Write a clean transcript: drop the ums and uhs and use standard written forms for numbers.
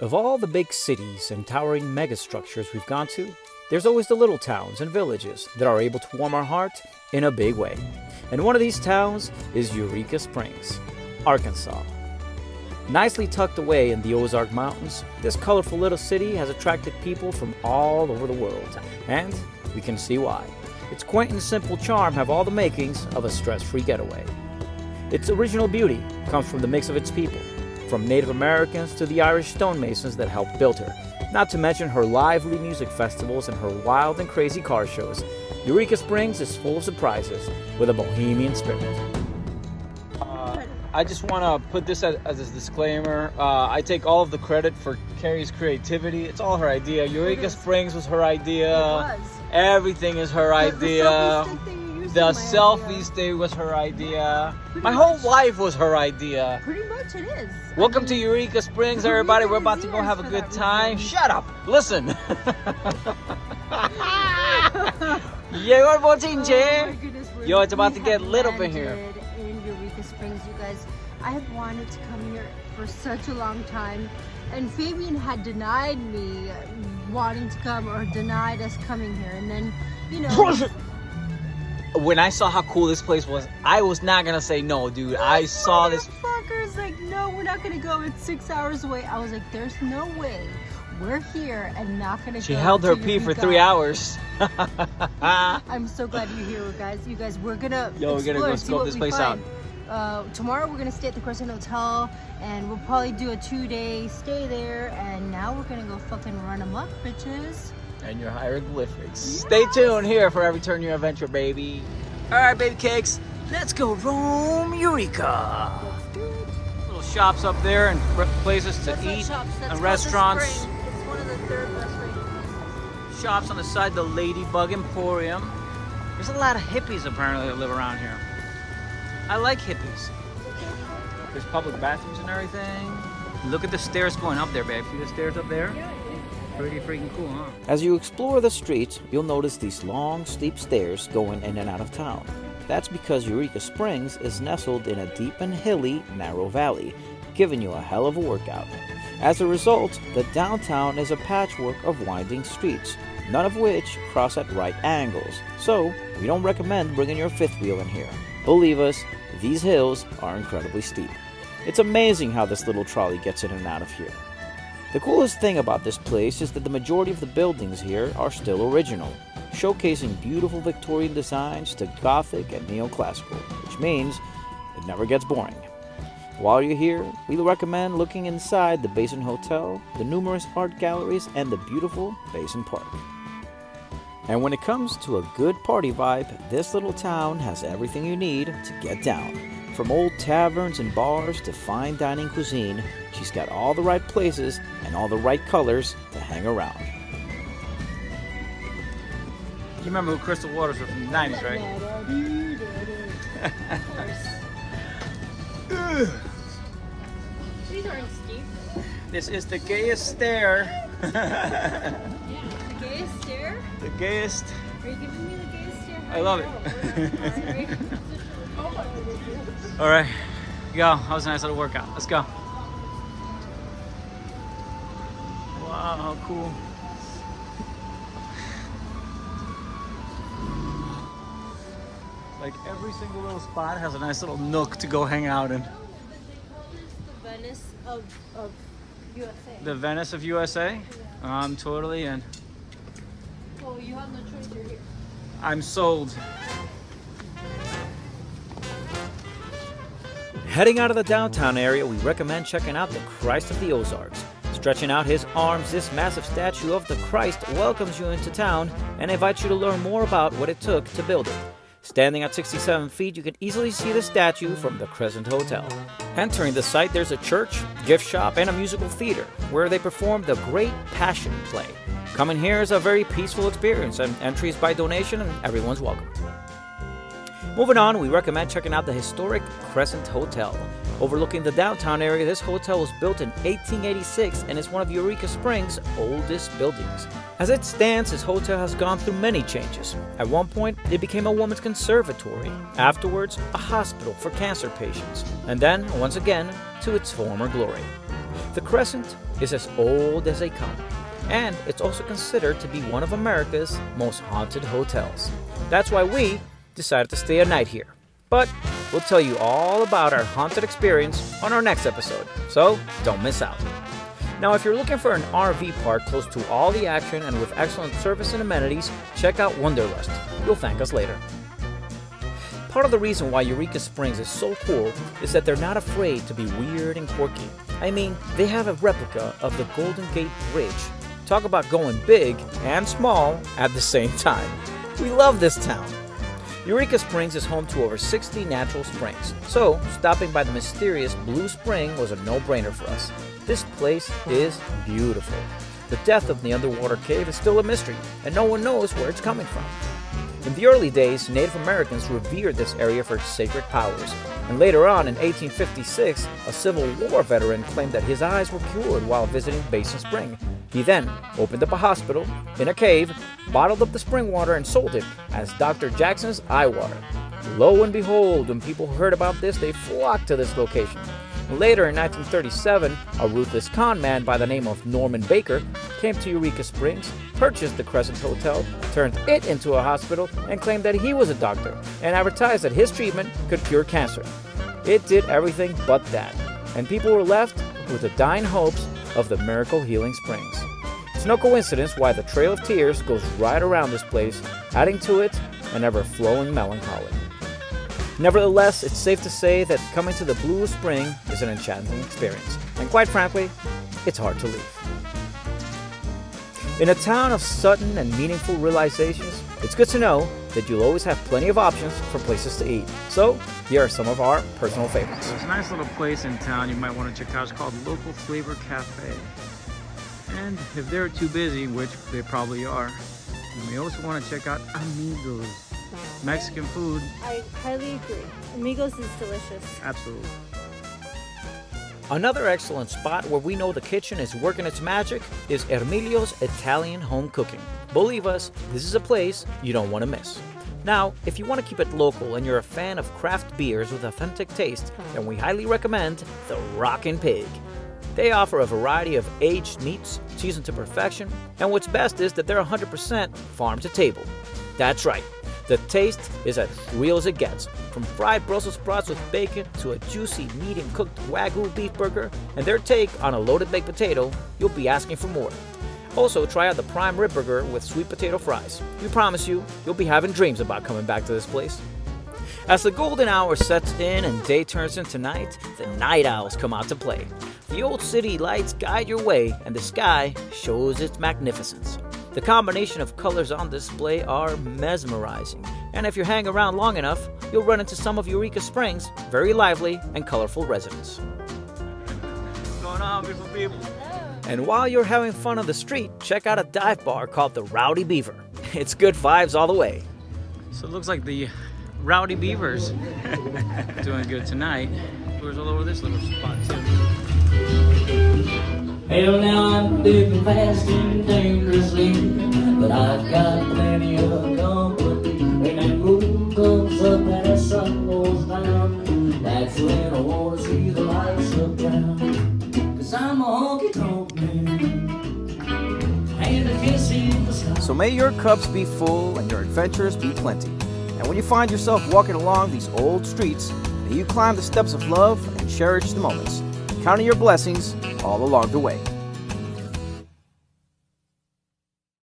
Of all the big cities and towering megastructures we've gone to, there's always the little towns and villages that are able to warm our heart in a big way. And one of these towns is Eureka Springs, Arkansas. Nicely tucked away in the Ozark Mountains, this colorful little city has attracted people from all over the world, and we can see why. Its quaint and simple charm have all the makings of a stress-free getaway. Its original beauty comes from the mix of its people, from Native Americans to the Irish stonemasons that helped build her, not to mention her lively music festivals and her wild and crazy car shows. Eureka Springs is full of surprises with a bohemian spirit. I just want to put this as a disclaimer. I take all of the credit for Carrie's creativity. It's all her idea. Eureka Springs was her idea. It was. Everything is her idea. The selfie stay was her idea. My whole life was her idea. Pretty much it is. Welcome to Eureka Springs, everybody. We're about to go have a good time. Shut up. Listen. Llegó el bochinche. Yo, it's about to get lit up in here. In Eureka Springs, you guys. I have wanted to come here for such a long time, and Fabian had denied me wanting to come or denied us coming here, and then, you know. When I saw how cool this place was, I was not gonna say no, dude. I saw this. Fuckers like, no, we're not gonna go. It's 6 hours away. I was like, there's no way we're here and not gonna go. She held her pee for 3 hours. I'm so glad you're here, guys. You guys, we're gonna we're gonna go scope this place out. Tomorrow we're gonna stay at the Crescent Hotel, and we'll probably do a 2-day stay there. And now we're gonna go fucking run amok, bitches. And your hieroglyphics. Stay tuned here for every turn your adventure, baby. All right, baby cakes, let's go roam Eureka. Little shops up there and places to eat and restaurants. It's one of the third best restaurants. Shops on the side, the Ladybug Emporium. There's a lot of hippies apparently that live around here. I like hippies. There's public bathrooms and everything. Look at the stairs going up there, babe. See the stairs up there? Pretty freaking cool, huh? As you explore the streets, you'll notice these long, steep stairs going in and out of town. That's because Eureka Springs is nestled in a deep and hilly, narrow valley, giving you a hell of a workout. As a result, the downtown is a patchwork of winding streets, none of which cross at right angles, so we don't recommend bringing your fifth wheel in here. Believe us, these hills are incredibly steep. It's amazing how this little trolley gets in and out of here. The coolest thing about this place is that the majority of the buildings here are still original, showcasing beautiful Victorian designs to Gothic and neoclassical, which means it never gets boring. While you're here, we recommend looking inside the Basin Hotel, the numerous art galleries, and the beautiful Basin Park. And when it comes to a good party vibe, this little town has everything you need to get down. From old taverns and bars to fine dining cuisine, she's got all the right places and all the right colors to hang around. You remember who Crystal Waters were from the 90s, right? These aren't steep. This is the gayest stair. Yeah, the gayest stair? The gayest. Are you giving me the gayest stair? I love it. All right, go. That was a nice little workout. Let's go. Wow, how cool. Like every single little spot has a nice little nook to go hang out in. They call this the Venice of USA. The Venice of USA? Yeah. I'm totally in. Well, you have no choice, you're here. I'm sold. Heading out of the downtown area, we recommend checking out the Christ of the Ozarks. Stretching out his arms, this massive statue of the Christ welcomes you into town and invites you to learn more about what it took to build it. Standing at 67 feet, you can easily see the statue from the Crescent Hotel. Entering the site, there's a church, gift shop, and a musical theater where they perform the Great Passion Play. Coming here is a very peaceful experience, and entry is by donation and everyone's welcome. Moving on, we recommend checking out the historic Crescent Hotel. Overlooking the downtown area, this hotel was built in 1886 and is one of Eureka Springs' oldest buildings. As it stands, this hotel has gone through many changes. At one point, it became a women's conservatory, afterwards a hospital for cancer patients, and then, once again, to its former glory. The Crescent is as old as they come, and it's also considered to be one of America's most haunted hotels. That's why we decided to stay a night here. But we'll tell you all about our haunted experience on our next episode, so don't miss out. Now, if you're looking for an RV park close to all the action and with excellent service and amenities, check out Wanderlust. You'll thank us later. Part of the reason why Eureka Springs is so cool is that they're not afraid to be weird and quirky. I mean, they have a replica of the Golden Gate Bridge. Talk about going big and small at the same time. We love this town. Eureka Springs is home to over 60 natural springs, so stopping by the mysterious Blue Spring was a no-brainer for us. This place is beautiful. The depth of the underwater cave is still a mystery, and no one knows where it's coming from. In the early days, Native Americans revered this area for its sacred powers, and later on in 1856, a Civil War veteran claimed that his eyes were cured while visiting Basin Spring. He then opened up a hospital in a cave, bottled up the spring water, and sold it as Dr. Jackson's eye water. Lo and behold, when people heard about this, they flocked to this location. Later in 1937, a ruthless con man by the name of Norman Baker came to Eureka Springs, purchased the Crescent Hotel, turned it into a hospital, and claimed that he was a doctor, and advertised that his treatment could cure cancer. It did everything but that, and people were left with the dying hopes of the miracle healing springs. It's no coincidence why the Trail of Tears goes right around this place, adding to it an ever-flowing melancholy. Nevertheless, it's safe to say that coming to the Blue Spring is an enchanting experience, and quite frankly, it's hard to leave. In a town of sudden and meaningful realizations, it's good to know that you'll always have plenty of options for places to eat. So, here are some of our personal favorites. There's a nice little place in town you might want to check out. It's called Local Flavor Cafe. And if they're too busy, which they probably are, you may also want to check out Amigos. Mexican food. I highly agree. Amigos is delicious. Absolutely. Another excellent spot where we know the kitchen is working its magic is Hermilio's Italian Home Cooking. Believe us, this is a place you don't want to miss. Now, if you want to keep it local and you're a fan of craft beers with authentic taste, then we highly recommend the Rockin' Pig. They offer a variety of aged meats, seasoned to perfection, and what's best is that they're 100% farm to table. That's right. The taste is as real as it gets, from fried Brussels sprouts with bacon to a juicy medium-cooked Wagyu beef burger, and their take on a loaded baked potato, you'll be asking for more. Also, try out the prime rib burger with sweet potato fries. We promise you'll be having dreams about coming back to this place. As the golden hour sets in and day turns into night, the night owls come out to play. The old city lights guide your way, and the sky shows its magnificence. The combination of colors on display are mesmerizing, and if you hang around long enough, you'll run into some of Eureka Springs' very lively and colorful residents. What's going on, beautiful people? And while you're having fun on the street, check out a dive bar called the Rowdy Beaver. It's good vibes all the way. So it looks like the Rowdy Beavers doing good tonight. There's all over this little spot too. Hell, now I'm living fast and dangerously, but I've got plenty of company. When that moon comes up and the sun goes down, that's when I want to see the lights of town. 'Cause I'm a honky-tonk man, and a kiss in the sky. So may your cups be full and your adventures be plenty. And when you find yourself walking along these old streets, may you climb the steps of love and cherish the moments, counting your blessings all along the way.